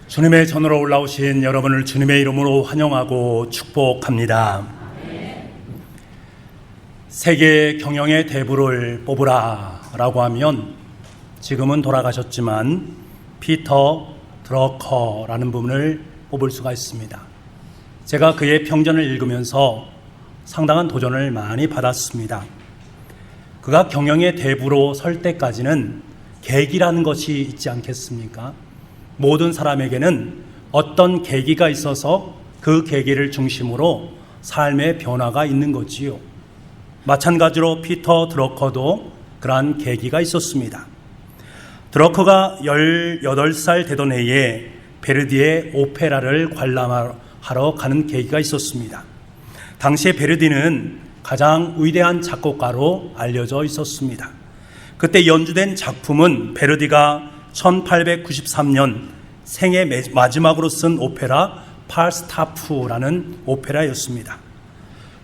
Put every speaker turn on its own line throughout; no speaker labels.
주님의 전으로 올라오신 여러분을 주님의 이름으로 환영하고 축복합니다. 세계 경영의 대부를 뽑으라 라고 하면 지금은 돌아가셨지만 피터 드러커라는 분을 뽑을 수가 있습니다. 제가 그의 평전을 읽으면서 상당한 도전을 많이 받았습니다. 그가 경영의 대부로 설 때까지는 계기라는 것이 있지 않겠습니까? 모든 사람에게는 어떤 계기가 있어서 그 계기를 중심으로 삶의 변화가 있는 거지요. 마찬가지로 피터 드러커도 그러한 계기가 있었습니다. 드러커가 18살 되던 해에 베르디의 오페라를 관람하러 가는 계기가 있었습니다. 당시에 베르디는 가장 위대한 작곡가로 알려져 있었습니다. 그때 연주된 작품은 베르디가 1893년 생애 마지막으로 쓴 오페라 팔스타프라는 오페라였습니다.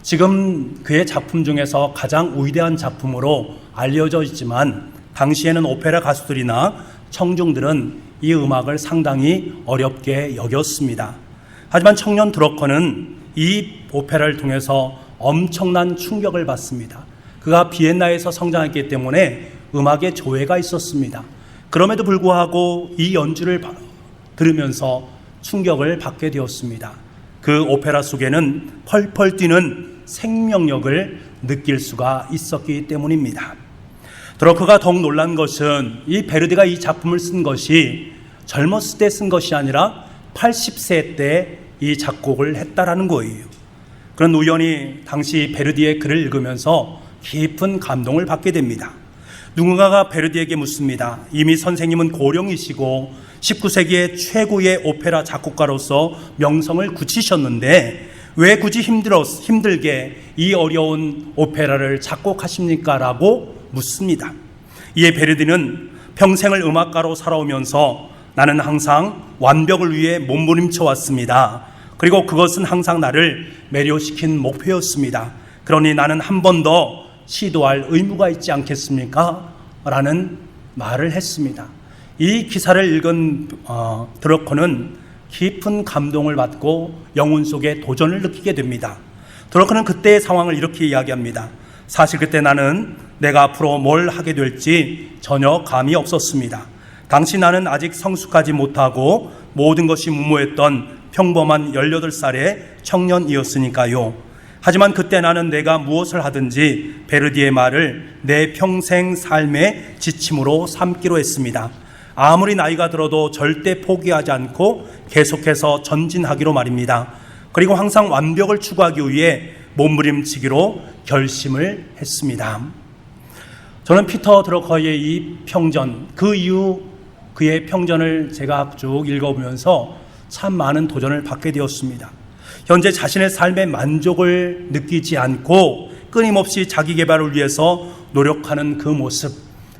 지금 그의 작품 중에서 가장 위대한 작품으로 알려져 있지만 당시에는 오페라 가수들이나 청중들은 이 음악을 상당히 어렵게 여겼습니다. 하지만 청년 드러커는 이 오페라를 통해서 엄청난 충격을 받습니다. 그가 비엔나에서 성장했기 때문에 음악의 조예가 있었습니다. 그럼에도 불구하고 이 연주를 들으면서 충격을 받게 되었습니다. 그 오페라 속에는 펄펄 뛰는 생명력을 느낄 수가 있었기 때문입니다. 드러커가 더욱 놀란 것은 이 베르디가 이 작품을 쓴 것이 젊었을 때 쓴 것이 아니라 80세 때 이 작곡을 했다라는 거예요. 그런 우연히 당시 베르디의 글을 읽으면서 깊은 감동을 받게 됩니다. 누군가가 베르디에게 묻습니다. 이미 선생님은 고령이시고 19세기의 최고의 오페라 작곡가로서 명성을 굳히셨는데 왜 굳이 힘들게 이 어려운 오페라를 작곡하십니까? 라고 묻습니다. 이에 베르디는 평생을 음악가로 살아오면서 나는 항상 완벽을 위해 몸부림쳐 왔습니다. 그리고 그것은 항상 나를 매료시킨 목표였습니다. 그러니 나는 한 번 더 시도할 의무가 있지 않겠습니까? 라는 말을 했습니다. 이 기사를 읽은 드러커는 깊은 감동을 받고 영혼 속에 도전을 느끼게 됩니다. 드러커는 그때의 상황을 이렇게 이야기합니다. 사실 그때 나는 내가 앞으로 뭘 하게 될지 전혀 감이 없었습니다. 당시 나는 아직 성숙하지 못하고 모든 것이 무모했던 평범한 18살의 청년이었으니까요. 하지만 그때 나는 내가 무엇을 하든지 베르디의 말을 내 평생 삶의 지침으로 삼기로 했습니다. 아무리 나이가 들어도 절대 포기하지 않고 계속해서 전진하기로 말입니다. 그리고 항상 완벽을 추구하기 위해 몸부림치기로 결심을 했습니다. 저는 피터 드러커의 이 평전, 그 이후 그의 평전을 제가 쭉 읽어보면서 참 많은 도전을 받게 되었습니다. 현재 자신의 삶의 만족을 느끼지 않고 끊임없이 자기 개발을 위해서 노력하는 그 모습,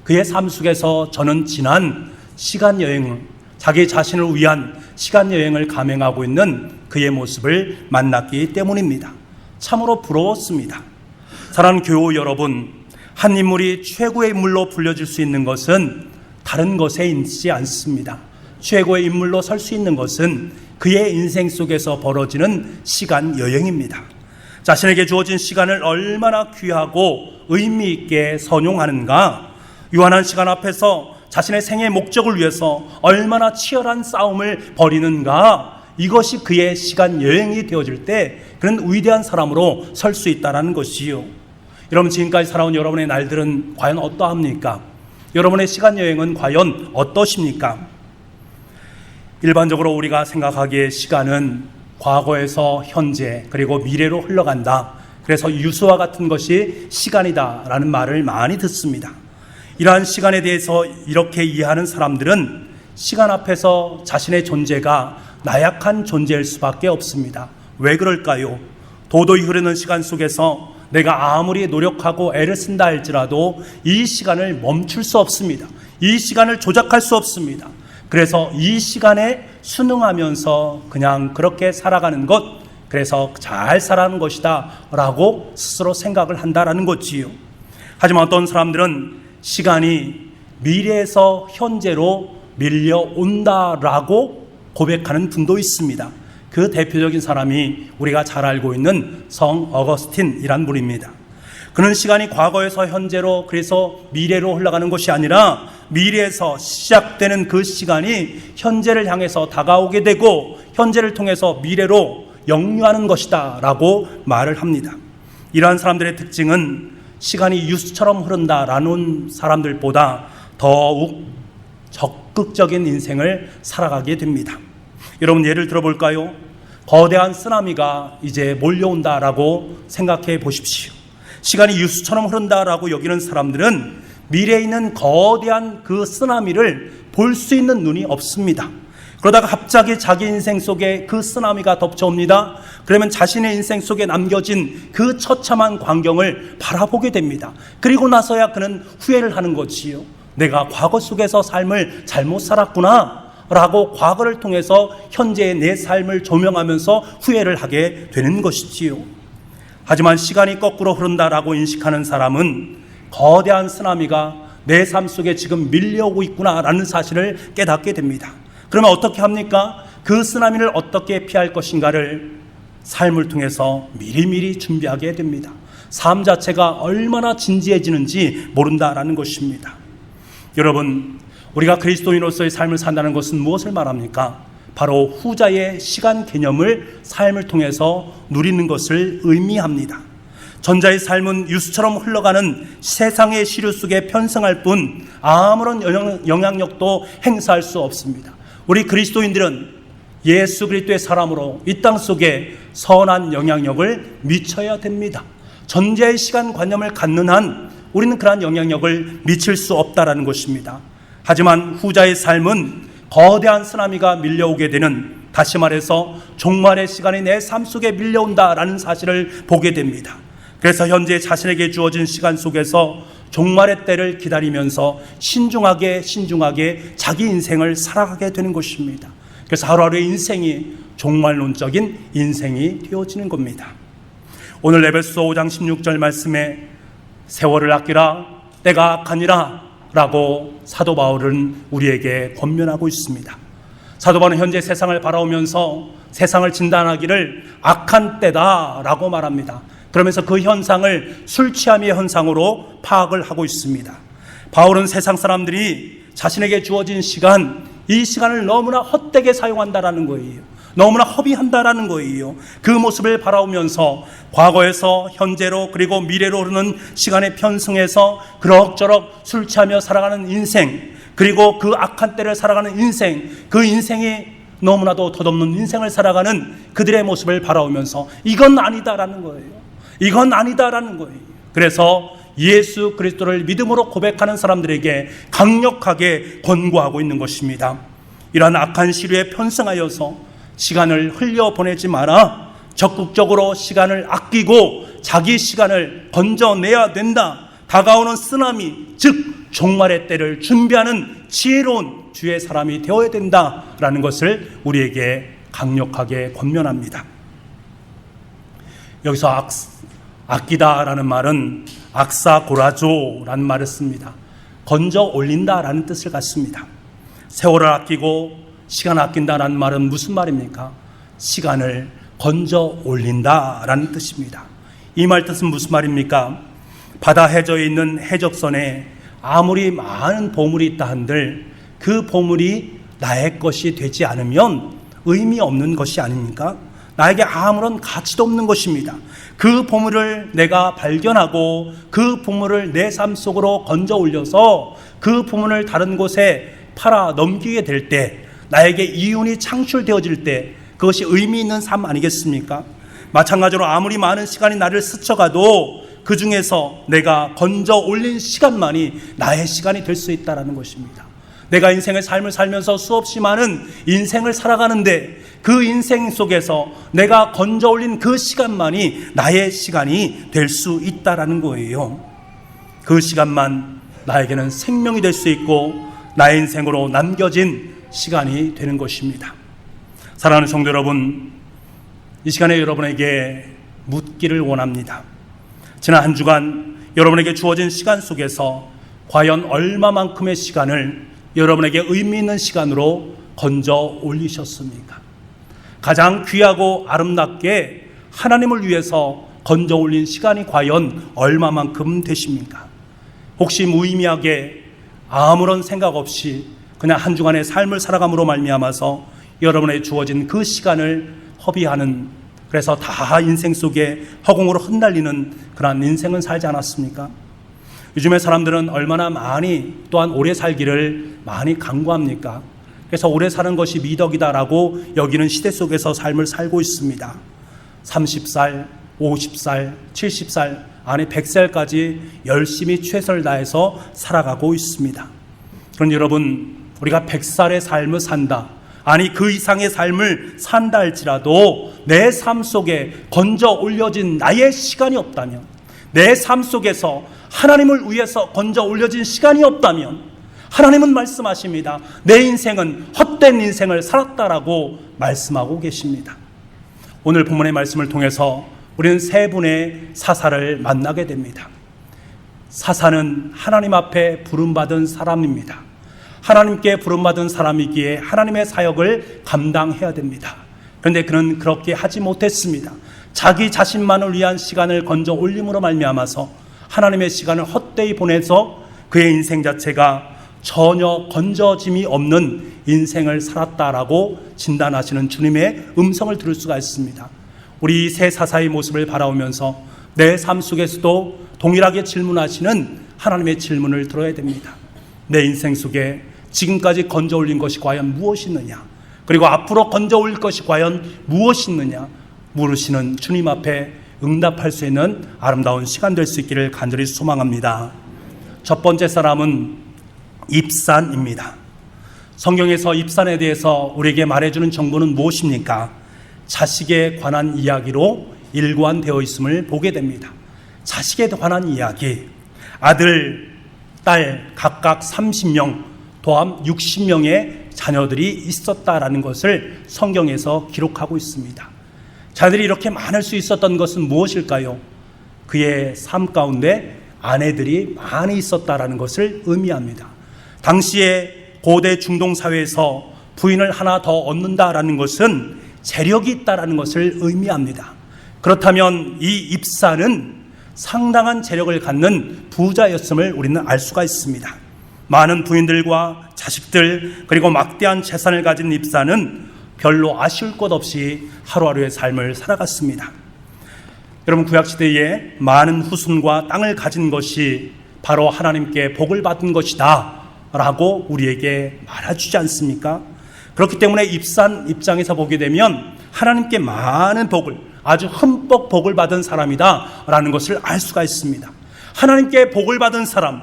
그의 삶 속에서 저는 지난 시간 여행을, 자기 자신을 위한 시간 여행을 감행하고 있는 그의 모습을 만났기 때문입니다. 참으로 부러웠습니다. 사랑하는 교우 여러분, 한 인물이 최고의 인물로 불려질 수 있는 것은 다른 것에 있지 않습니다. 최고의 인물로 설 수 있는 것은 그의 인생 속에서 벌어지는 시간 여행입니다. 자신에게 주어진 시간을 얼마나 귀하고 의미 있게 선용하는가, 유한한 시간 앞에서 자신의 생의 목적을 위해서 얼마나 치열한 싸움을 벌이는가, 이것이 그의 시간 여행이 되어질 때 그런 위대한 사람으로 설 수 있다는 것이요. 여러분, 지금까지 살아온 여러분의 날들은 과연 어떠합니까? 여러분의 시간 여행은 과연 어떠십니까? 일반적으로 우리가 생각하기에 시간은 과거에서 현재 그리고 미래로 흘러간다. 그래서 유수와 같은 것이 시간이다라는 말을 많이 듣습니다. 이러한 시간에 대해서 이렇게 이해하는 사람들은 시간 앞에서 자신의 존재가 나약한 존재일 수밖에 없습니다. 왜 그럴까요? 도도히 흐르는 시간 속에서 내가 아무리 노력하고 애를 쓴다 할지라도 이 시간을 멈출 수 없습니다. 이 시간을 조작할 수 없습니다. 그래서 이 시간에 순응하면서 그냥 그렇게 살아가는 것, 그래서 잘 살아가는 것이다 라고 스스로 생각을 한다라는 거지요. 하지만 어떤 사람들은 시간이 미래에서 현재로 밀려온다라고 고백하는 분도 있습니다. 그 대표적인 사람이 우리가 잘 알고 있는 성 어거스틴이란 분입니다. 그는 시간이 과거에서 현재로, 그래서 미래로 흘러가는 것이 아니라 미래에서 시작되는 그 시간이 현재를 향해서 다가오게 되고 현재를 통해서 미래로 역류하는 것이다 라고 말을 합니다. 이러한 사람들의 특징은 시간이 유수처럼 흐른다라는 사람들보다 더욱 적극적인 인생을 살아가게 됩니다. 여러분, 예를 들어볼까요? 거대한 쓰나미가 이제 몰려온다라고 생각해 보십시오. 시간이 유수처럼 흐른다라고 여기는 사람들은 미래에 있는 거대한 그 쓰나미를 볼 수 있는 눈이 없습니다. 그러다가 갑자기 자기 인생 속에 그 쓰나미가 덮쳐옵니다. 그러면 자신의 인생 속에 남겨진 그 처참한 광경을 바라보게 됩니다. 그리고 나서야 그는 후회를 하는 거지요. 내가 과거 속에서 삶을 잘못 살았구나 라고 과거를 통해서 현재의 내 삶을 조명하면서 후회를 하게 되는 것이지요. 하지만 시간이 거꾸로 흐른다라고 인식하는 사람은 거대한 쓰나미가 내 삶 속에 지금 밀려오고 있구나라는 사실을 깨닫게 됩니다. 그러면 어떻게 합니까? 그 쓰나미를 어떻게 피할 것인가를 삶을 통해서 미리미리 준비하게 됩니다. 삶 자체가 얼마나 진지해지는지 모른다라는 것입니다. 여러분, 우리가 그리스도인으로서의 삶을 산다는 것은 무엇을 말합니까? 바로 후자의 시간 개념을 삶을 통해서 누리는 것을 의미합니다. 전자의 삶은 유수처럼 흘러가는 세상의 시류 속에 편승할 뿐 아무런 영향력도 행사할 수 없습니다. 우리 그리스도인들은 예수 그리스도의 사람으로 이 땅 속에 선한 영향력을 미쳐야 됩니다. 전자의 시간 관념을 갖는 한 우리는 그러한 영향력을 미칠 수 없다라는 것입니다. 하지만 후자의 삶은 거대한 쓰나미가 밀려오게 되는, 다시 말해서 종말의 시간이 내 삶 속에 밀려온다라는 사실을 보게 됩니다. 그래서 현재 자신에게 주어진 시간 속에서 종말의 때를 기다리면서 신중하게 자기 인생을 살아가게 되는 것입니다. 그래서 하루하루의 인생이 종말론적인 인생이 되어지는 겁니다. 오늘 에베소서 5장 16절 말씀에 세월을 아끼라 때가 악하니라 라고 사도 바울은 우리에게 권면하고 있습니다. 사도 바울은 현재 세상을 바라보면서 세상을 진단하기를 악한 때다라고 말합니다. 그러면서 그 현상을 술 취함의 현상으로 파악을 하고 있습니다. 바울은 세상 사람들이 자신에게 주어진 시간, 이 시간을 너무나 헛되게 사용한다라는 거예요. 너무나 허비한다라는 거예요. 그 모습을 바라보면서 과거에서 현재로 그리고 미래로 흐르는 시간의 편승에서 그럭저럭 술 취하며 살아가는 인생, 그리고 그 악한 때를 살아가는 인생, 그 인생이 너무나도 덧없는 인생을 살아가는 그들의 모습을 바라보면서 이건 아니다라는 거예요. 이건 아니다라는 거예요. 그래서 예수 그리스도를 믿음으로 고백하는 사람들에게 강력하게 권고하고 있는 것입니다. 이러한 악한 시류에 편승하여서 시간을 흘려보내지 마라. 적극적으로 시간을 아끼고 자기 시간을 건져내야 된다. 다가오는 쓰나미, 즉 종말의 때를 준비하는 지혜로운 주의 사람이 되어야 된다라는 것을 우리에게 강력하게 권면합니다. 여기서 아끼다라는 말은 악사고라조라는 말을 씁니다. 건져 올린다라는 뜻을 갖습니다. 세월을 아끼고 시간 아낀다라는 말은 무슨 말입니까? 시간을 건져 올린다라는 뜻입니다. 이 말 뜻은 무슨 말입니까? 바다 해저에 있는 해적선에 아무리 많은 보물이 있다 한들 그 보물이 나의 것이 되지 않으면 의미 없는 것이 아닙니까? 나에게 아무런 가치도 없는 것입니다. 그 보물을 내가 발견하고 그 보물을 내 삶 속으로 건져 올려서 그 보물을 다른 곳에 팔아 넘기게 될 때, 나에게 이윤이 창출되어질 때 그것이 의미 있는 삶 아니겠습니까? 마찬가지로 아무리 많은 시간이 나를 스쳐가도 그 중에서 내가 건져 올린 시간만이 나의 시간이 될 수 있다는 것입니다. 내가 인생의 삶을 살면서 수없이 많은 인생을 살아가는데 그 인생 속에서 내가 건져 올린 그 시간만이 나의 시간이 될 수 있다는 거예요. 그 시간만 나에게는 생명이 될 수 있고 나의 인생으로 남겨진 시간이 되는 것입니다. 사랑하는 성도 여러분, 이 시간에 여러분에게 묻기를 원합니다. 지난 한 주간 여러분에게 주어진 시간 속에서 과연 얼마만큼의 시간을 여러분에게 의미 있는 시간으로 건져 올리셨습니까? 가장 귀하고 아름답게 하나님을 위해서 건져 올린 시간이 과연 얼마만큼 되십니까? 혹시 무의미하게 아무런 생각 없이 그냥 한 주간의 삶을 살아감으로 말미암아서 여러분의 주어진 그 시간을 허비하는, 그래서 다 인생 속에 허공으로 흩날리는 그런 인생은 살지 않았습니까? 요즘의 사람들은 얼마나 많이 또한 오래 살기를 많이 강구합니까? 그래서 오래 사는 것이 미덕이다라고 여기는 시대 속에서 삶을 살고 있습니다. 30살, 50살, 70살, 아니 100살까지 열심히 최선을 다해서 살아가고 있습니다. 그런데 여러분, 우리가 100살의 삶을 산다, 아니 그 이상의 삶을 산다 할지라도 내 삶 속에 건져 올려진 나의 시간이 없다면, 내 삶 속에서 하나님을 위해서 건져 올려진 시간이 없다면 하나님은 말씀하십니다. 내 인생은 헛된 인생을 살았다라고 말씀하고 계십니다. 오늘 본문의 말씀을 통해서 우리는 세 분의 사사를 만나게 됩니다. 사사는 하나님 앞에 부름받은 사람입니다. 하나님께 부름받은 사람이기에 하나님의 사역을 감당해야 됩니다. 그런데 그는 그렇게 하지 못했습니다. 자기 자신만을 위한 시간을 건져 올림으로 말미암아서 하나님의 시간을 헛되이 보내서 그의 인생 자체가 전혀 건져짐이 없는 인생을 살았다라고 진단하시는 주님의 음성을 들을 수가 있습니다. 우리 세 사사의 모습을 바라보면서 내 삶 속에서도 동일하게 질문하시는 하나님의 질문을 들어야 됩니다. 내 인생 속에 지금까지 건져 올린 것이 과연 무엇이 있느냐, 그리고 앞으로 건져 올릴 것이 과연 무엇이 있느냐 물으시는 주님 앞에 응답할 수 있는 아름다운 시간 될 수 있기를 간절히 소망합니다. 첫 번째 사람은 입산입니다. 성경에서 입산에 대해서 우리에게 말해주는 정보는 무엇입니까? 자식에 관한 이야기로 일관되어 있음을 보게 됩니다. 자식에 관한 이야기, 아들, 딸 각각 30명, 도합 60명의 자녀들이 있었다라는 것을 성경에서 기록하고 있습니다. 자녀들이 이렇게 많을 수 있었던 것은 무엇일까요? 그의 삶 가운데 아내들이 많이 있었다라는 것을 의미합니다. 당시에 고대 중동 사회에서 부인을 하나 더 얻는다라는 것은 재력이 있다라는 것을 의미합니다. 그렇다면 이 입산은 상당한 재력을 갖는 부자였음을 우리는 알 수가 있습니다. 많은 부인들과 자식들, 그리고 막대한 재산을 가진 입산은 별로 아쉬울 것 없이 하루하루의 삶을 살아갔습니다. 여러분, 구약시대에 많은 후손과 땅을 가진 것이 바로 하나님께 복을 받은 것이다 라고 우리에게 말해주지 않습니까? 그렇기 때문에 입산 입장에서 보게 되면 하나님께 많은 복을, 아주 흠뻑 복을 받은 사람이다 라는 것을 알 수가 있습니다. 하나님께 복을 받은 사람.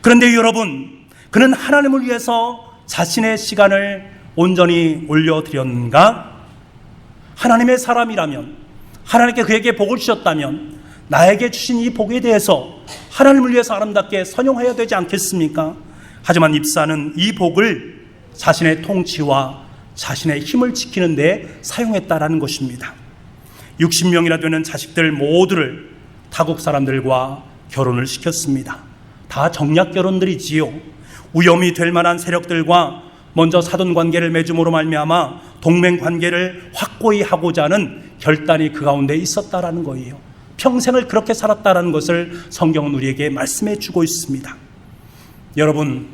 그런데 여러분, 그는 하나님을 위해서 자신의 시간을 온전히 올려드렸는가? 하나님의 사람이라면, 하나님께 그에게 복을 주셨다면 나에게 주신 이 복에 대해서 하나님을 위해서 아름답게 선용해야 되지 않겠습니까? 하지만 입사는 이 복을 자신의 통치와 자신의 힘을 지키는 데 사용했다라는 것입니다. 60명이나 되는 자식들 모두를 타국 사람들과 결혼을 시켰습니다. 다 정략 결혼들이지요. 위험이 될 만한 세력들과 먼저 사돈 관계를 맺음으로 말미암아 동맹 관계를 확고히 하고자 하는 결단이 그 가운데 있었다라는 거예요. 평생을 그렇게 살았다라는 것을 성경은 우리에게 말씀해 주고 있습니다. 여러분,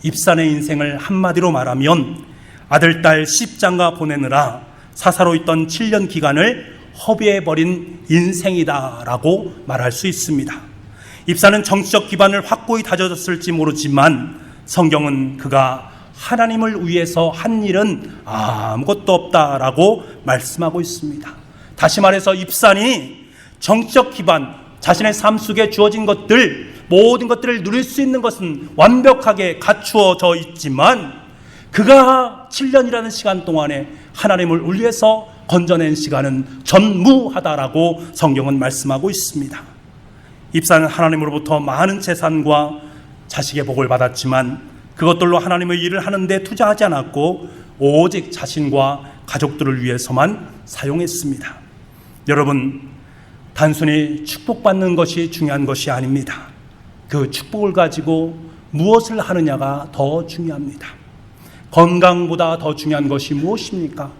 입산의 인생을 한마디로 말하면 아들, 딸 10장가 보내느라 사사로 있던 7년 기간을 허비해버린 인생이다라고 말할 수 있습니다. 입산은 정치적 기반을 확고히 다져졌을지 모르지만 성경은 그가 하나님을 위해서 한 일은 아무것도 없다라고 말씀하고 있습니다. 다시 말해서 입산이 정치적 기반, 자신의 삶 속에 주어진 것들, 모든 것들을 누릴 수 있는 것은 완벽하게 갖추어져 있지만 그가 7년이라는 시간 동안에 하나님을 위해서 건져낸 시간은 전무하다라고 성경은 말씀하고 있습니다. 입사는 하나님으로부터 많은 재산과 자식의 복을 받았지만 그것들로 하나님의 일을 하는데 투자하지 않았고 오직 자신과 가족들을 위해서만 사용했습니다. 여러분, 단순히 축복받는 것이 중요한 것이 아닙니다. 그 축복을 가지고 무엇을 하느냐가 더 중요합니다. 건강보다 더 중요한 것이 무엇입니까?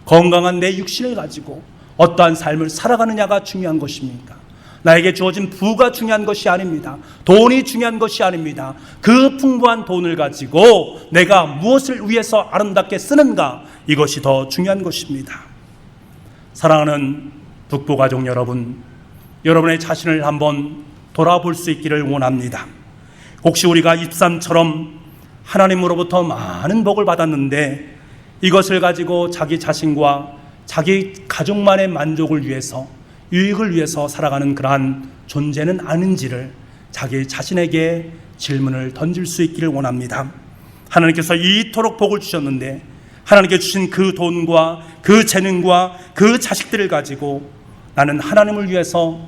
건강한 내 육신을 가지고 어떠한 삶을 살아가느냐가 중요한 것입니까? 나에게 주어진 부가 중요한 것이 아닙니다. 돈이 중요한 것이 아닙니다. 그 풍부한 돈을 가지고 내가 무엇을 위해서 아름답게 쓰는가, 이것이 더 중요한 것입니다. 사랑하는 북부가족 여러분, 여러분의 자신을 한번 돌아볼 수 있기를 원합니다. 혹시 우리가 입산처럼 하나님으로부터 많은 복을 받았는데 이것을 가지고 자기 자신과 자기 가족만의 만족을 위해서, 유익을 위해서 살아가는 그러한 존재는 아닌지를 자기 자신에게 질문을 던질 수 있기를 원합니다. 하나님께서 이토록 복을 주셨는데 하나님께 주신 그 돈과 그 재능과 그 자식들을 가지고 나는 하나님을 위해서,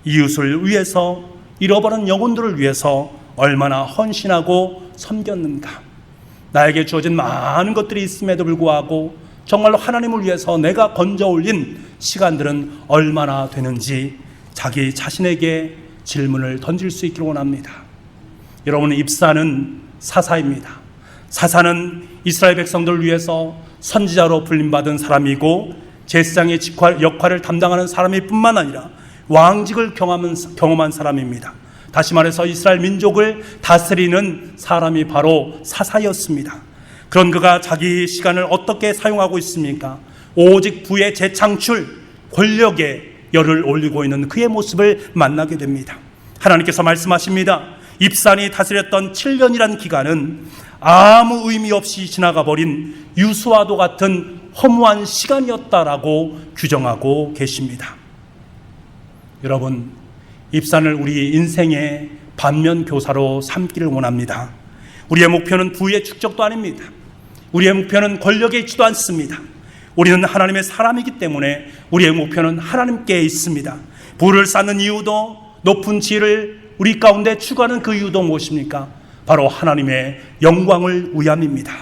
이웃을 위해서, 잃어버린 영혼들을 위해서 얼마나 헌신하고 섬겼는가. 나에게 주어진 많은 것들이 있음에도 불구하고 정말로 하나님을 위해서 내가 건져 올린 시간들은 얼마나 되는지 자기 자신에게 질문을 던질 수 있기를 원합니다. 여러분, 입사는 사사입니다. 사사는 이스라엘 백성들을 위해서 선지자로 불림받은 사람이고 제사장의 역할을 담당하는 사람일 뿐만 아니라 왕직을 경험한 사람입니다. 다시 말해서 이스라엘 민족을 다스리는 사람이 바로 사사였습니다. 그런 그가 자기 시간을 어떻게 사용하고 있습니까? 오직 부의 재창출, 권력에 열을 올리고 있는 그의 모습을 만나게 됩니다. 하나님께서 말씀하십니다. 입산이 다스렸던 7년이란 기간은 아무 의미 없이 지나가 버린 유수와도 같은 허무한 시간이었다라고 규정하고 계십니다. 여러분, 입산을 우리 인생의 반면교사로 삼기를 원합니다. 우리의 목표는 부의 축적도 아닙니다. 우리의 목표는 권력에 있지도 않습니다. 우리는 하나님의 사람이기 때문에 우리의 목표는 하나님께 있습니다. 부를 쌓는 이유도, 높은 지혜를 우리 가운데 추구하는 그 이유도 무엇입니까? 바로 하나님의 영광을 위함입니다.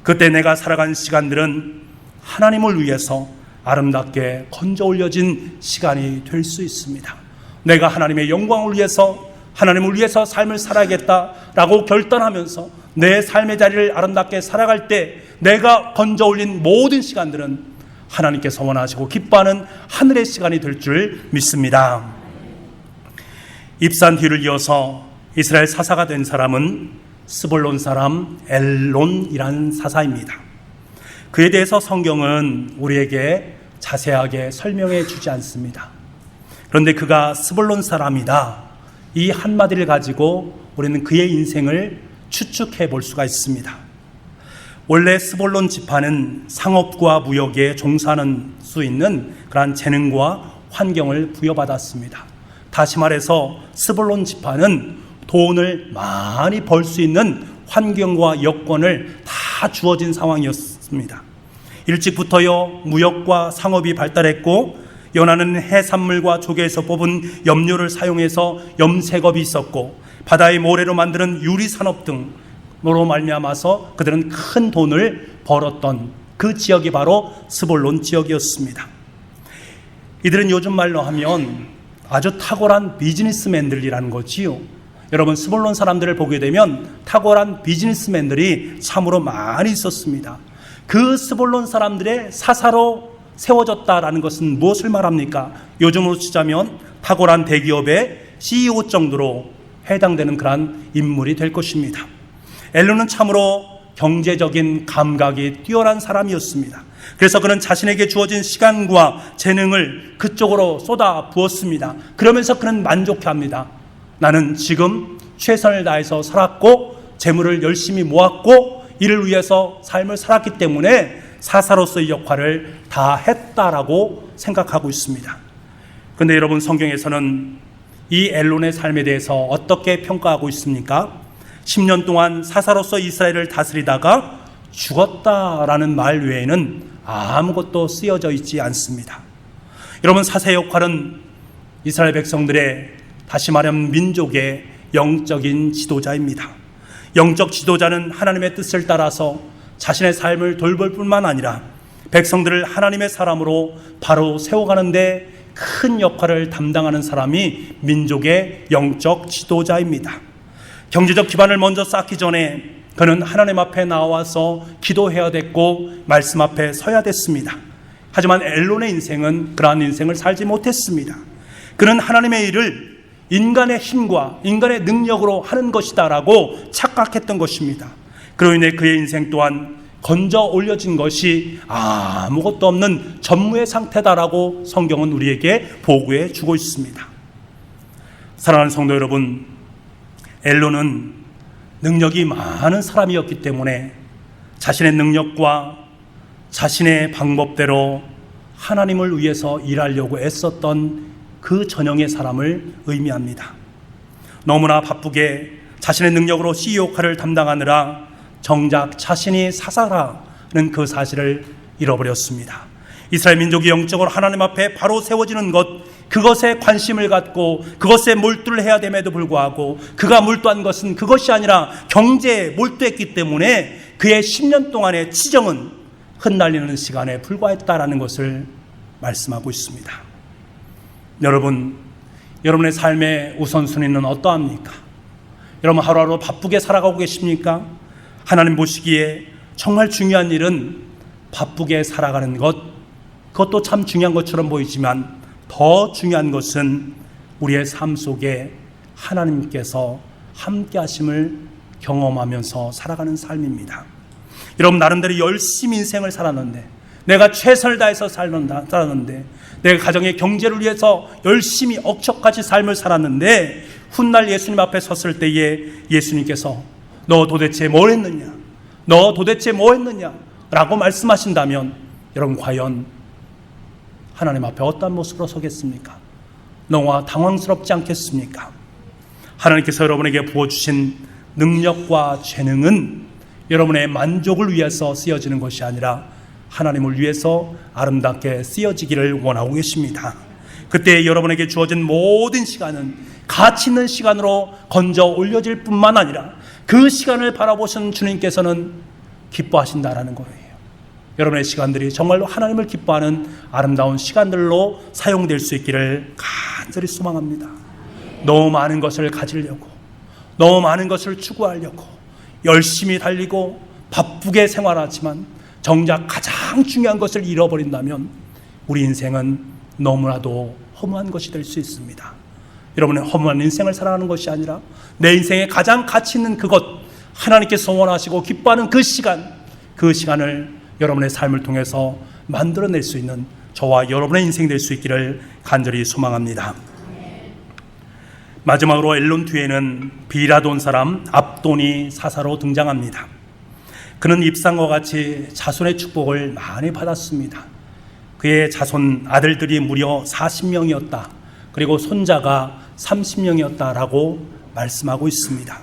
그때 내가 살아간 시간들은 하나님을 위해서 아름답게 건져 올려진 시간이 될 수 있습니다. 내가 하나님의 영광을 위해서, 하나님을 위해서 삶을 살아야겠다라고 결단하면서 내 삶의 자리를 아름답게 살아갈 때 내가 건져 올린 모든 시간들은 하나님께서 원하시고 기뻐하는 하늘의 시간이 될 줄 믿습니다. 입산 뒤를 이어서 이스라엘 사사가 된 사람은 스볼론 사람 엘론이라는 사사입니다. 그에 대해서 성경은 우리에게 자세하게 설명해 주지 않습니다. 그런데 그가 스볼론 사람이다, 이 한마디를 가지고 우리는 그의 인생을 추측해 볼 수가 있습니다. 원래 스볼론 지파는 상업과 무역에 종사하는 수 있는 그러한 재능과 환경을 부여받았습니다. 다시 말해서 스볼론 지파는 돈을 많이 벌 수 있는 환경과 여건을 다 주어진 상황이었습니다. 일찍부터요 무역과 상업이 발달했고 연하는 해산물과 조개에서 뽑은 염료를 사용해서 염색업이 있었고 바다의 모래로 만드는 유리산업 등으로 말미암아서 그들은 큰 돈을 벌었던 그 지역이 바로 스볼론 지역이었습니다. 이들은 요즘 말로 하면 아주 탁월한 비즈니스맨들이라는 거지요. 여러분, 스볼론 사람들을 보게 되면 탁월한 비즈니스맨들이 참으로 많이 있었습니다. 그 스볼론 사람들의 사사로 세워졌다라는 것은 무엇을 말합니까? 요즘으로 치자면 탁월한 대기업의 CEO 정도로 해당되는 그러한 인물이 될 것입니다. 엘론은 참으로 경제적인 감각이 뛰어난 사람이었습니다. 그래서 그는 자신에게 주어진 시간과 재능을 그쪽으로 쏟아 부었습니다. 그러면서 그는 만족해합니다. 나는 지금 최선을 다해서 살았고 재물을 열심히 모았고 이를 위해서 삶을 살았기 때문에 사사로서의 역할을 다 했다라고 생각하고 있습니다. 그런데 여러분, 성경에서는 이 엘론의 삶에 대해서 어떻게 평가하고 있습니까? 10년 동안 사사로서 이스라엘을 다스리다가 죽었다라는 말 외에는 아무것도 쓰여져 있지 않습니다. 여러분, 사사의 역할은 이스라엘 백성들의, 다시 말하면 민족의 영적인 지도자입니다. 영적 지도자는 하나님의 뜻을 따라서 자신의 삶을 돌볼 뿐만 아니라 백성들을 하나님의 사람으로 바로 세워가는데 큰 역할을 담당하는 사람이 민족의 영적 지도자입니다. 경제적 기반을 먼저 쌓기 전에 그는 하나님 앞에 나와서 기도해야 됐고 말씀 앞에 서야 됐습니다. 하지만 엘론의 인생은 그러한 인생을 살지 못했습니다. 그는 하나님의 일을 인간의 힘과 인간의 능력으로 하는 것이다 라고 착각했던 것입니다. 그로 인해 그의 인생 또한 건져 올려진 것이 아무것도 없는 전무의 상태다라고 성경은 우리에게 보고해 주고 있습니다. 사랑하는 성도 여러분, 엘론은 능력이 많은 사람이었기 때문에 자신의 능력과 자신의 방법대로 하나님을 위해서 일하려고 애썼던 그 전형의 사람을 의미합니다. 너무나 바쁘게 자신의 능력으로 CEO 역할을 담당하느라 정작 자신이 사사라는 그 사실을 잃어버렸습니다. 이스라엘 민족이 영적으로 하나님 앞에 바로 세워지는 것, 그것에 관심을 갖고 그것에 몰두를 해야 됨에도 불구하고 그가 몰두한 것은 그것이 아니라 경제에 몰두했기 때문에 그의 10년 동안의 치정은 흩날리는 시간에 불과했다라는 것을 말씀하고 있습니다. 여러분, 여러분의 삶의 우선순위는 어떠합니까? 여러분 하루하루 바쁘게 살아가고 계십니까? 하나님 보시기에 정말 중요한 일은 바쁘게 살아가는 것, 그것도 참 중요한 것처럼 보이지만 더 중요한 것은 우리의 삶 속에 하나님께서 함께 하심을 경험하면서 살아가는 삶입니다. 여러분 나름대로 열심히 인생을 살았는데, 내가 최선을 다해서 살았는데, 내가 가정의 경제를 위해서 열심히 억척까지 삶을 살았는데 훗날 예수님 앞에 섰을 때에 예수님께서 너 도대체 뭘 했느냐? 너 도대체 뭐 했느냐? 라고 말씀하신다면 여러분 과연 하나님 앞에 어떤 모습으로 서겠습니까? 너무나 당황스럽지 않겠습니까? 하나님께서 여러분에게 부어주신 능력과 재능은 여러분의 만족을 위해서 쓰여지는 것이 아니라 하나님을 위해서 아름답게 쓰여지기를 원하고 계십니다. 그때 여러분에게 주어진 모든 시간은 가치 있는 시간으로 건져 올려질 뿐만 아니라 그 시간을 바라보신 주님께서는 기뻐하신다라는 거예요. 여러분의 시간들이 정말로 하나님을 기뻐하는 아름다운 시간들로 사용될 수 있기를 간절히 소망합니다. 너무 많은 것을 가지려고, 너무 많은 것을 추구하려고 열심히 달리고 바쁘게 생활하지만 정작 가장 중요한 것을 잃어버린다면 우리 인생은 너무나도 허무한 것이 될 수 있습니다. 여러분의 허무한 인생을 살아가는 것이 아니라 내 인생에 가장 가치 있는 그것, 하나님께서 원하시고 기뻐하는 그 시간을 여러분의 삶을 통해서 만들어낼 수 있는 저와 여러분의 인생이 될 수 있기를 간절히 소망합니다. 마지막으로 엘론 뒤에는 비라돈 사람 압돈이 사사로 등장합니다. 그는 입상과 같이 자손의 축복을 많이 받았습니다. 그의 자손 아들들이 무려 40명이었다. 그리고 손자가 30명이었다라고 말씀하고 있습니다.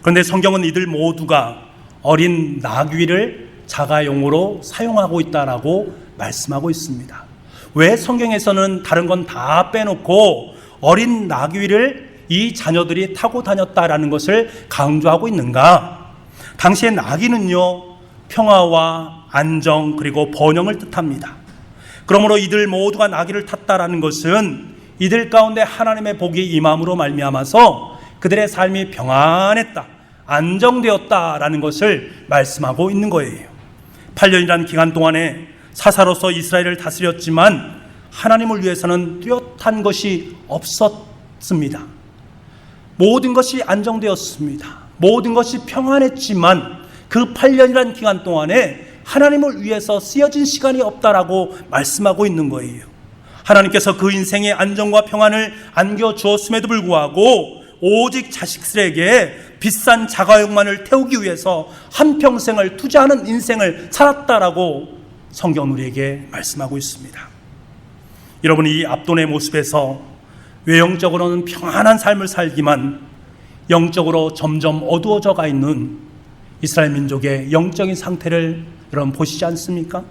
그런데 성경은 이들 모두가 어린 나귀를 자가용으로 사용하고 있다라고 말씀하고 있습니다. 왜 성경에서는 다른 건 다 빼놓고 어린 나귀를 이 자녀들이 타고 다녔다라는 것을 강조하고 있는가? 당시의 나귀는요, 평화와 안정 그리고 번영을 뜻합니다. 그러므로 이들 모두가 나귀를 탔다라는 것은 이들 가운데 하나님의 복이 임함으로 말미암아서 그들의 삶이 평안했다, 안정되었다라는 것을 말씀하고 있는 거예요. 8년이라는 기간 동안에 사사로서 이스라엘을 다스렸지만 하나님을 위해서는 뚜렷한 것이 없었습니다. 모든 것이 안정되었습니다. 모든 것이 평안했지만 그 8년이라는 기간 동안에 하나님을 위해서 쓰여진 시간이 없다라고 말씀하고 있는 거예요. 하나님께서 그 인생의 안정과 평안을 안겨주었음에도 불구하고 오직 자식들에게 비싼 자가용만을 태우기 위해서 한평생을 투자하는 인생을 살았다라고 성경 우리에게 말씀하고 있습니다. 여러분, 이 압돈의 모습에서 외형적으로는 평안한 삶을 살기만 영적으로 점점 어두워져가 있는 이스라엘 민족의 영적인 상태를 여러분 보시지 않습니까?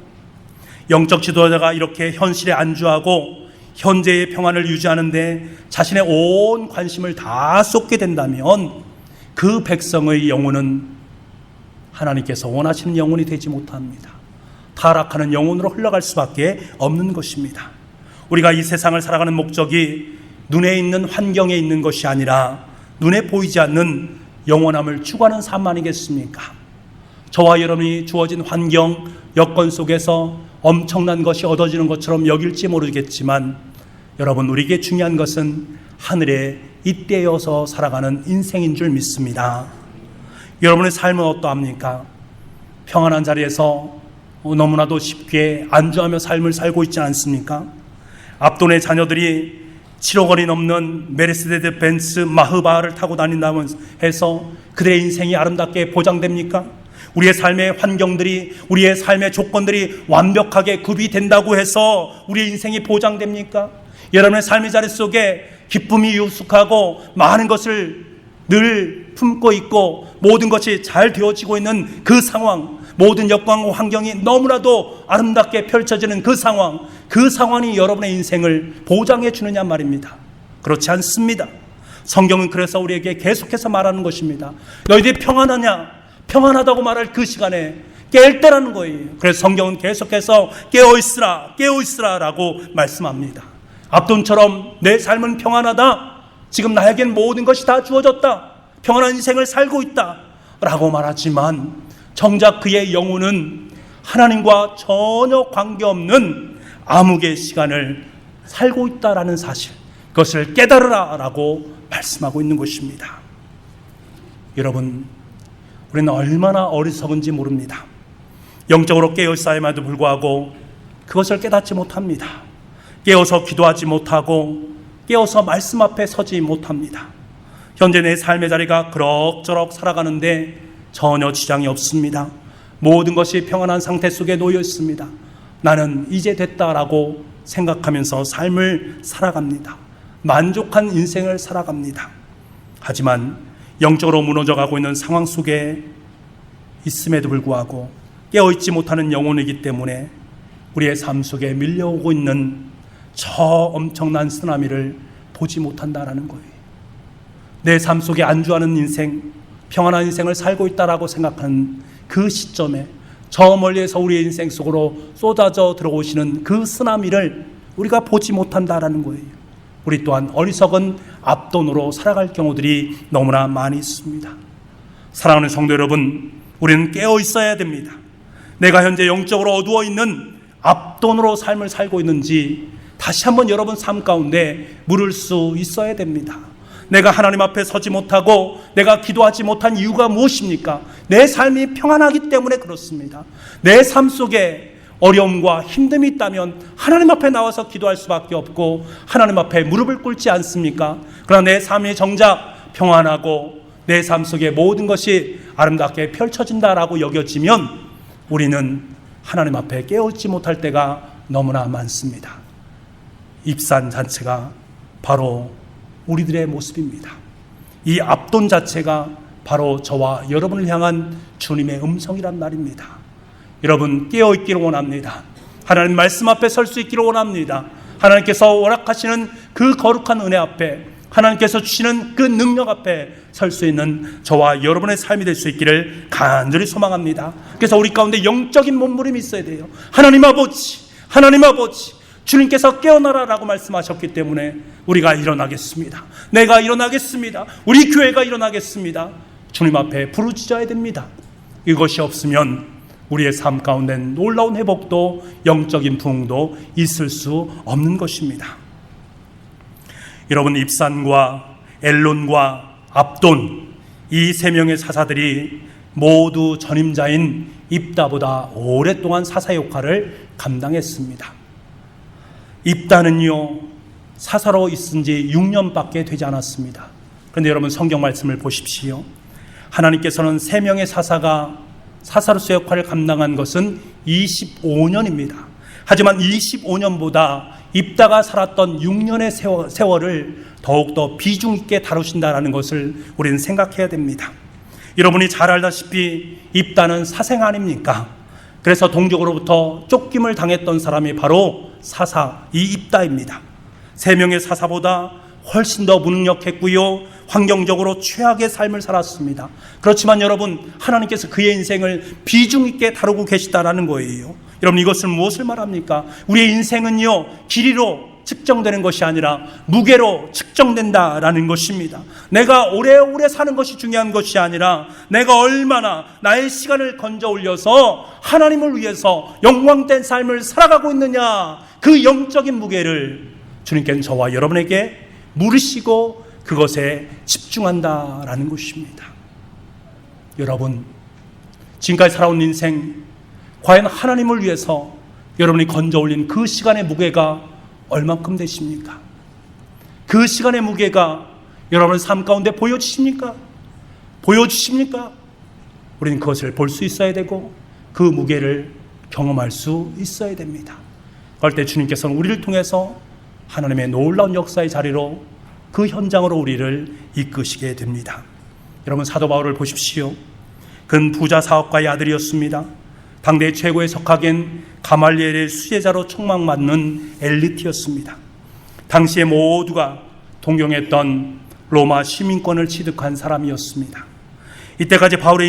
영적 지도자가 이렇게 현실에 안주하고 현재의 평안을 유지하는데 자신의 온 관심을 다 쏟게 된다면 그 백성의 영혼은 하나님께서 원하시는 영혼이 되지 못합니다. 타락하는 영혼으로 흘러갈 수밖에 없는 것입니다. 우리가 이 세상을 살아가는 목적이 눈에 있는 환경에 있는 것이 아니라 눈에 보이지 않는 영원함을 추구하는 삶 아니겠습니까? 저와 여러분이 주어진 환경, 여건 속에서 엄청난 것이 얻어지는 것처럼 여길지 모르겠지만 여러분, 우리에게 중요한 것은 하늘에 잇대어서 살아가는 인생인 줄 믿습니다. 여러분의 삶은 어떠합니까? 평안한 자리에서 너무나도 쉽게 안주하며 삶을 살고 있지 않습니까? 압돈의 자녀들이 7억 원이 넘는 메르세데스 벤츠 마흐바를 타고 다닌다면 해서 그들의 인생이 아름답게 보장됩니까? 우리의 삶의 환경들이, 우리의 삶의 조건들이 완벽하게 구비된다고 해서 우리의 인생이 보장됩니까? 여러분의 삶의 자리 속에 기쁨이 유숙하고 많은 것을 늘 품고 있고 모든 것이 잘 되어지고 있는 그 상황, 모든 여건과 환경이 너무나도 아름답게 펼쳐지는 그 상황이 여러분의 인생을 보장해 주느냐 말입니다. 그렇지 않습니다. 성경은 그래서 우리에게 계속해서 말하는 것입니다. 너희들이 평안하냐? 평안하다고 말할 그 시간에 깰 때라는 거예요. 그래서 성경은 계속해서 깨어있으라 라고 말씀합니다. 압돈처럼 내 삶은 평안하다, 지금 나에겐 모든 것이 다 주어졌다, 평안한 인생을 살고 있다 라고 말하지만 정작 그의 영혼은 하나님과 전혀 관계없는 암흑의 시간을 살고 있다라는 사실, 그것을 깨달으라 라고 말씀하고 있는 것입니다. 여러분, 우리는 얼마나 어리석은지 모릅니다. 영적으로 깨어있어야만도 불구하고 그것을 깨닫지 못합니다. 깨어서 기도하지 못하고 깨어서 말씀 앞에 서지 못합니다. 현재 내 삶의 자리가 그럭저럭 살아가는데 전혀 지장이 없습니다. 모든 것이 평안한 상태 속에 놓여 있습니다. 나는 이제 됐다라고 생각하면서 삶을 살아갑니다. 만족한 인생을 살아갑니다. 하지만 영적으로 무너져가고 있는 상황 속에 있음에도 불구하고 깨어있지 못하는 영혼이기 때문에 우리의 삶 속에 밀려오고 있는 저 엄청난 쓰나미를 보지 못한다라는 거예요. 내 삶 속에 안주하는 인생, 평안한 인생을 살고 있다라고 생각하는 그 시점에 저 멀리에서 우리의 인생 속으로 쏟아져 들어오시는 그 쓰나미를 우리가 보지 못한다라는 거예요. 우리 또한 어리석은 압돈으로 살아갈 경우들이 너무나 많이 있습니다. 사랑하는 성도 여러분, 우리는 깨어 있어야 됩니다. 내가 현재 영적으로 어두워 있는 압돈으로 삶을 살고 있는지 다시 한번 여러분 삶 가운데 물을 수 있어야 됩니다. 내가 하나님 앞에 서지 못하고 내가 기도하지 못한 이유가 무엇입니까? 내 삶이 평안하기 때문에 그렇습니다. 내 삶 속에 어려움과 힘듦이 있다면 하나님 앞에 나와서 기도할 수밖에 없고 하나님 앞에 무릎을 꿇지 않습니까? 그러나 내 삶이 정작 평안하고 내 삶 속에 모든 것이 아름답게 펼쳐진다라고 여겨지면 우리는 하나님 앞에 깨어있지 못할 때가 너무나 많습니다. 입산 자체가 바로 우리들의 모습입니다. 이 압돈 자체가 바로 저와 여러분을 향한 주님의 음성이란 말입니다. 여러분, 깨어있기를 원합니다. 하나님 말씀 앞에 설 수 있기를 원합니다. 하나님께서 허락하시는 그 거룩한 은혜 앞에, 하나님께서 주시는 그 능력 앞에 설 수 있는 저와 여러분의 삶이 될 수 있기를 간절히 소망합니다. 그래서 우리 가운데 영적인 몸부림이 있어야 돼요. 하나님 아버지, 주님께서 깨어나라라고 말씀하셨기 때문에 우리가 일어나겠습니다. 내가 일어나겠습니다. 우리 교회가 일어나겠습니다. 주님 앞에 부르짖어야 됩니다. 이것이 없으면 우리의 삶 가운데 놀라운 회복도 영적인 부흥도 있을 수 없는 것입니다. 여러분, 입산과 엘론과 압돈, 이 세 명의 사사들이 모두 전임자인 입다보다 오랫동안 사사 역할을 감당했습니다. 입다는요, 사사로 있은 지 6년밖에 되지 않았습니다. 그런데 여러분, 성경 말씀을 보십시오. 하나님께서는 세 명의 사사가 사사로서 역할을 감당한 것은 25년입니다. 하지만 25년보다 입다가 살았던 6년의 세월을 더욱더 비중 있게 다루신다는 것을 우리는 생각해야 됩니다. 여러분이 잘 알다시피 입다는 사생 아닙니까? 그래서 동족으로부터 쫓김을 당했던 사람이 바로 사사 이 입다입니다. 세 명의 사사보다 훨씬 더 무능력했고요, 환경적으로 최악의 삶을 살았습니다. 그렇지만 여러분, 하나님께서 그의 인생을 비중 있게 다루고 계시다라는 거예요. 여러분, 이것은 무엇을 말합니까? 우리의 인생은요, 길이로 측정되는 것이 아니라 무게로 측정된다라는 것입니다. 내가 오래오래 사는 것이 중요한 것이 아니라 내가 얼마나 나의 시간을 건져 올려서 하나님을 위해서 영광된 삶을 살아가고 있느냐, 그 영적인 무게를 주님께는 저와 여러분에게 물으시고 그것에 집중한다라는 것입니다. 여러분, 지금까지 살아온 인생, 과연 하나님을 위해서 여러분이 건져 올린 그 시간의 무게가 얼만큼 되십니까? 그 시간의 무게가 여러분의 삶 가운데 보여주십니까? 우리는 그것을 볼 수 있어야 되고 그 무게를 경험할 수 있어야 됩니다. 그럴 때 주님께서는 우리를 통해서 하나님의 놀라운 역사의 자리로, 그 현장으로 우리를 이끄시게 됩니다. 여러분, 사도 바울을 보십시오. 그는 부자 사업가의 아들이었습니다. 당대 최고의 석학인 가말리엘의 수제자로 촉망받는 엘리트였습니다. 당시에 모두가 동경했던 로마 시민권을 취득한 사람이었습니다. 이때까지 바울의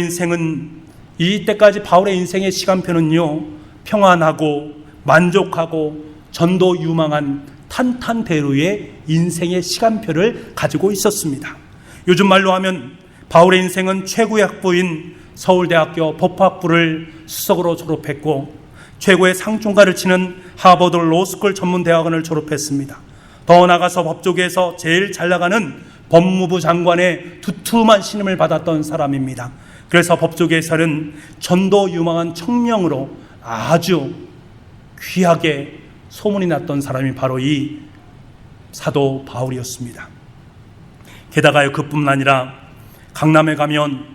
인생의 시간표는요, 평안하고 만족하고 전도 유망한 탄탄대로의 인생의 시간표를 가지고 있었습니다. 요즘 말로 하면 바울의 인생은 최고의 학부인 서울대학교 법학부를 수석으로 졸업했고, 최고의 상종가를 치는 하버드 로스쿨 전문대학원을 졸업했습니다. 더 나아가서 법조계에서 제일 잘 나가는 법무부 장관의 두툼한 신임을 받았던 사람입니다. 그래서 법조계에서는 전도 유망한 청명으로 아주 귀하게 소문이 났던 사람이 바로 이 사도 바울이었습니다. 게다가요, 그뿐만 아니라 강남에 가면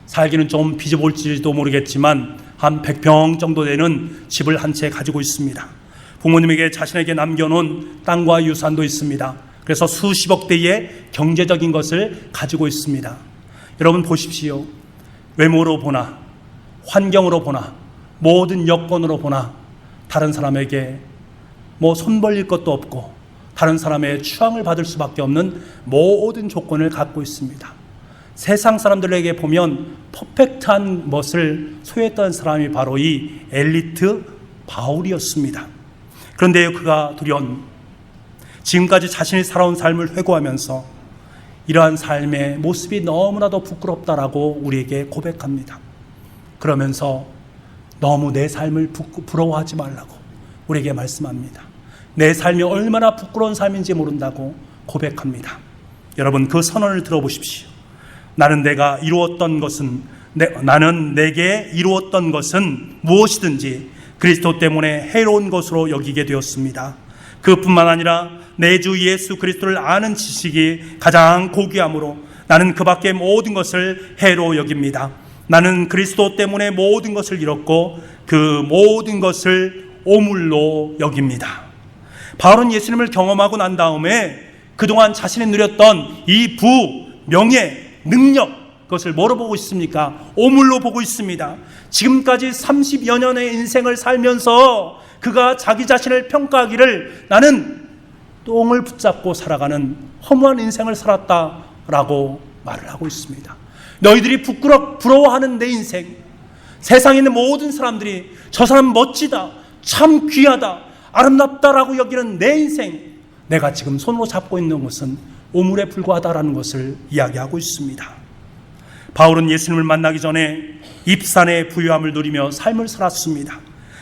살기는 좀 비좁을지도 모르겠지만 한 100평 정도 되는 집을 한 채 가지고 있습니다. 부모님에게 자신에게 남겨놓은 땅과 유산도 있습니다. 그래서 수십억 대의 경제적인 것을 가지고 있습니다. 여러분 보십시오. 외모로 보나 환경으로 보나 모든 여건으로 보나 다른 사람에게 손 벌릴 것도 없고 다른 사람의 추앙을 받을 수밖에 없는 모든 조건을 갖고 있습니다. 세상 사람들에게 보면 퍼펙트한 것을 소유했던 사람이 바로 이 엘리트 바울이었습니다. 그런데 그가 돌연 지금까지 자신이 살아온 삶을 회고하면서 이러한 삶의 모습이 너무나도 부끄럽다라고 우리에게 고백합니다. 그러면서 너무 내 삶을 부러워하지 말라고 우리에게 말씀합니다. 내 삶이 얼마나 부끄러운 삶인지 모른다고 고백합니다. 여러분, 그 선언을 들어보십시오. 나는 내게 이루었던 것은 무엇이든지 그리스도 때문에 해로운 것으로 여기게 되었습니다. 그뿐만 아니라 내 주 예수 그리스도를 아는 지식이 가장 고귀함으로 나는 그 밖의 모든 것을 해로 여깁니다. 나는 그리스도 때문에 모든 것을 잃었고 그 모든 것을 오물로 여깁니다. 바울은 예수님을 경험하고 난 다음에 그동안 자신이 누렸던 이 부, 명예, 능력, 그것을 뭐로 보고 있습니까? 오물로 보고 있습니다. 지금까지 30여 년의 인생을 살면서 그가 자기 자신을 평가하기를 나는 똥을 붙잡고 살아가는 허무한 인생을 살았다라고 말을 하고 있습니다. 너희들이 부러워하는 내 인생, 세상에 있는 모든 사람들이 저 사람 멋지다, 참 귀하다, 아름답다라고 여기는 내 인생, 내가 지금 손으로 잡고 있는 것은 오물에 불과하다라는 것을 이야기하고 있습니다. 바울은 예수님을 만나기 전에 입산의 부유함을 누리며 삶을 살았습니다.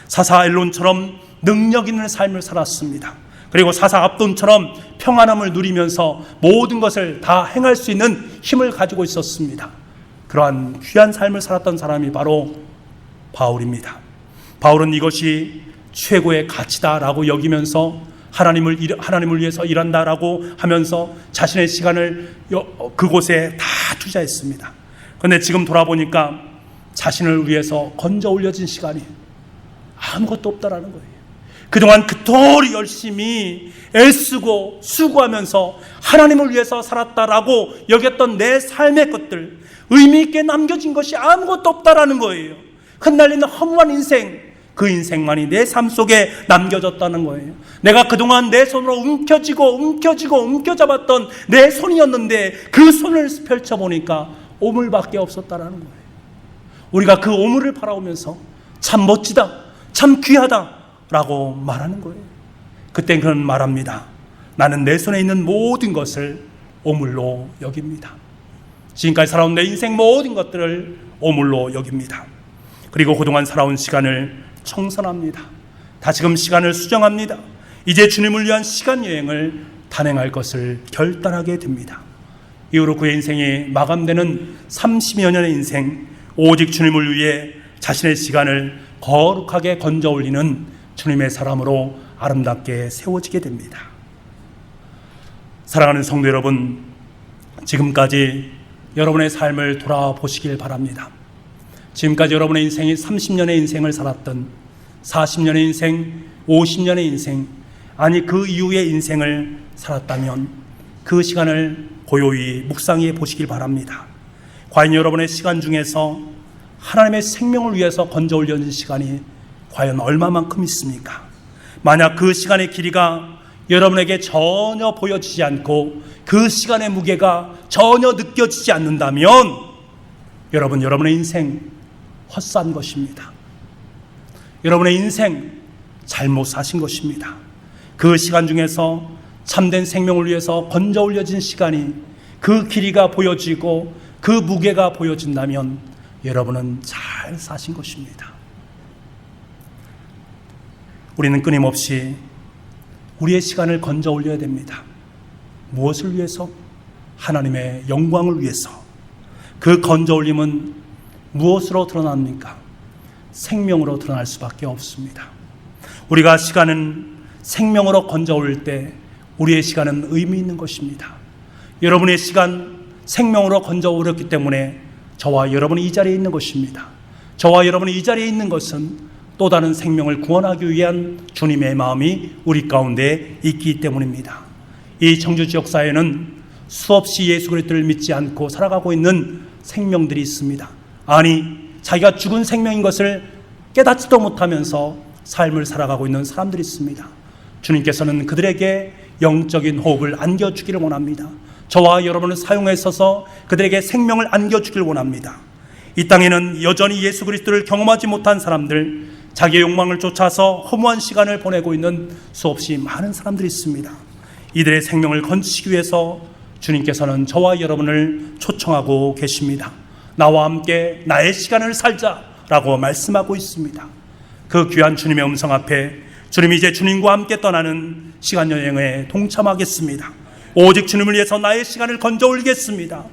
사사 엘론처럼 능력 있는 삶을 살았습니다. 그리고 사사 압돈처럼 평안함을 누리면서 모든 것을 다 행할 수 있는 힘을 가지고 있었습니다. 그러한 귀한 삶을 살았던 사람이 바로 바울입니다. 바울은 이것이 최고의 가치다라고 여기면서 하나님을 위해서 일한다라고 하면서 자신의 시간을 그곳에 다 투자했습니다. 그런데 지금 돌아보니까 자신을 위해서 건져 올려진 시간이 아무것도 없다라는 거예요. 그동안 그토록 열심히 애쓰고 수고하면서 하나님을 위해서 살았다라고 여겼던 내 삶의 것들, 의미 있게 남겨진 것이 아무것도 없다라는 거예요. 흩날리는 허무한 인생, 그 인생만이 내 삶 속에 남겨졌다는 거예요. 내가 그동안 내 손으로 움켜잡았던 내 손이었는데 그 손을 펼쳐보니까 오물밖에 없었다라는 거예요. 우리가 그 오물을 바라보면서 참 멋지다, 참 귀하다라고 말하는 거예요. 그때 그는 말합니다. 나는 내 손에 있는 모든 것을 오물로 여깁니다. 지금까지 살아온 내 인생 모든 것들을 오물로 여깁니다. 그리고 그동안 살아온 시간을 청산합니다. 다시금 시간을 수정합니다. 이제 주님을 위한 시간 여행을 단행할 것을 결단하게 됩니다. 이후로 그의 인생이 마감되는 30여 년의 인생, 오직 주님을 위해 자신의 시간을 거룩하게 건져 올리는 주님의 사람으로 아름답게 세워지게 됩니다. 사랑하는 성도 여러분, 지금까지 여러분의 삶을 돌아보시길 바랍니다. 지금까지 여러분의 인생이 30년의 인생을 살았던 40년의 인생, 50년의 인생, 아니 그 이후의 인생을 살았다면 그 시간을 고요히 묵상해 보시길 바랍니다. 과연 여러분의 시간 중에서 하나님의 생명을 위해서 건져 올려진 시간이 과연 얼마만큼 있습니까? 만약 그 시간의 길이가 여러분에게 전혀 보여지지 않고 그 시간의 무게가 전혀 느껴지지 않는다면 여러분의 인생 헛산 것입니다. 여러분의 인생 잘못 사신 것입니다. 그 시간 중에서 참된 생명을 위해서 건져 올려진 시간이 그 길이가 보여지고 그 무게가 보여진다면 여러분은 잘 사신 것입니다. 우리는 끊임없이 우리의 시간을 건져 올려야 됩니다. 무엇을 위해서? 하나님의 영광을 위해서. 그 건져 올림은 무엇으로 드러납니까? 생명으로 드러날 수밖에 없습니다. 우리가 시간은 생명으로 건져 올릴 때 우리의 시간은 의미 있는 것입니다. 여러분의 시간 생명으로 건져 올렸기 때문에 저와 여러분이 이 자리에 있는 것입니다. 저와 여러분이 이 자리에 있는 것은 또 다른 생명을 구원하기 위한 주님의 마음이 우리 가운데 있기 때문입니다. 이 청주지역 사회는 수없이 예수 그리스도를 믿지 않고 살아가고 있는 생명들이 있습니다. 아니, 자기가 죽은 생명인 것을 깨닫지도 못하면서 삶을 살아가고 있는 사람들이 있습니다. 주님께서는 그들에게 영적인 호흡을 안겨주기를 원합니다. 저와 여러분을 사용해 서서 그들에게 생명을 안겨주기를 원합니다. 이 땅에는 여전히 예수 그리스도를 경험하지 못한 사람들, 자기의 욕망을 쫓아서 허무한 시간을 보내고 있는 수없이 많은 사람들이 있습니다. 이들의 생명을 건지시기 위해서 주님께서는 저와 여러분을 초청하고 계십니다. 나와 함께 나의 시간을 살자라고 말씀하고 있습니다. 그 귀한 주님의 음성 앞에 주님이 이제 주님과 함께 떠나는 시간 여행에 동참하겠습니다. 오직 주님을 위해서 나의 시간을 건져 올리겠습니다.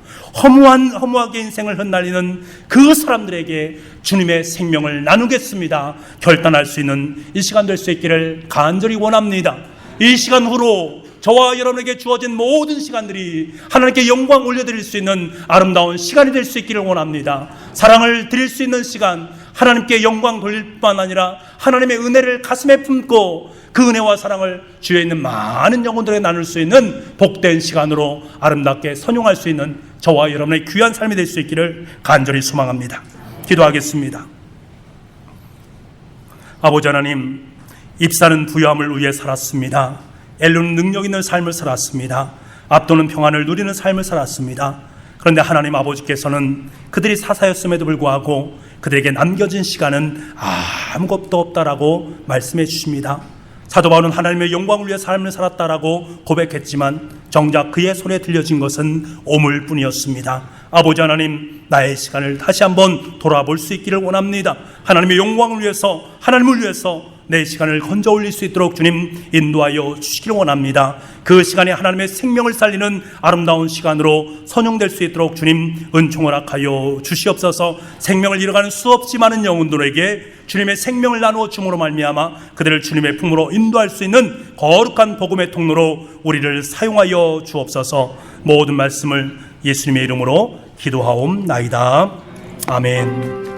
허무하게 인생을 흩날리는 그 사람들에게 주님의 생명을 나누겠습니다. 결단할 수 있는 이 시간 될 수 있기를 간절히 원합니다. 이 시간 후로 저와 여러분에게 주어진 모든 시간들이 하나님께 영광 올려드릴 수 있는 아름다운 시간이 될 수 있기를 원합니다. 사랑을 드릴 수 있는 시간, 하나님께 영광 돌릴 뿐만 아니라 하나님의 은혜를 가슴에 품고 그 은혜와 사랑을 주위에 있는 많은 영혼들에게 나눌 수 있는 복된 시간으로 아름답게 선용할 수 있는 저와 여러분의 귀한 삶이 될 수 있기를 간절히 소망합니다. 기도하겠습니다. 아버지 하나님, 입사는 부유함을 위해 살았습니다. 엘루는 능력 있는 삶을 살았습니다. 압도는 평안을 누리는 삶을 살았습니다. 그런데 하나님 아버지께서는 그들이 사사였음에도 불구하고 그들에게 남겨진 시간은 아무것도 없다라고 말씀해 주십니다. 사도 바울은 하나님의 영광을 위해 삶을 살았다라고 고백했지만 정작 그의 손에 들려진 것은 오물뿐이었습니다. 아버지 하나님, 나의 시간을 다시 한번 돌아볼 수 있기를 원합니다. 하나님의 영광을 위해서, 하나님을 위해서 내 시간을 건져 올릴 수 있도록 주님 인도하여 주시기를 원합니다. 그 시간에 하나님의 생명을 살리는 아름다운 시간으로 선용될 수 있도록 주님 은총을 허락하여 주시옵소서. 생명을 잃어가는 수없이 많은 영혼들에게 주님의 생명을 나누어 줌으로 말미암아 그들을 주님의 품으로 인도할 수 있는 거룩한 복음의 통로로 우리를 사용하여 주옵소서. 모든 말씀을 예수님의 이름으로 기도하옵나이다. 아멘.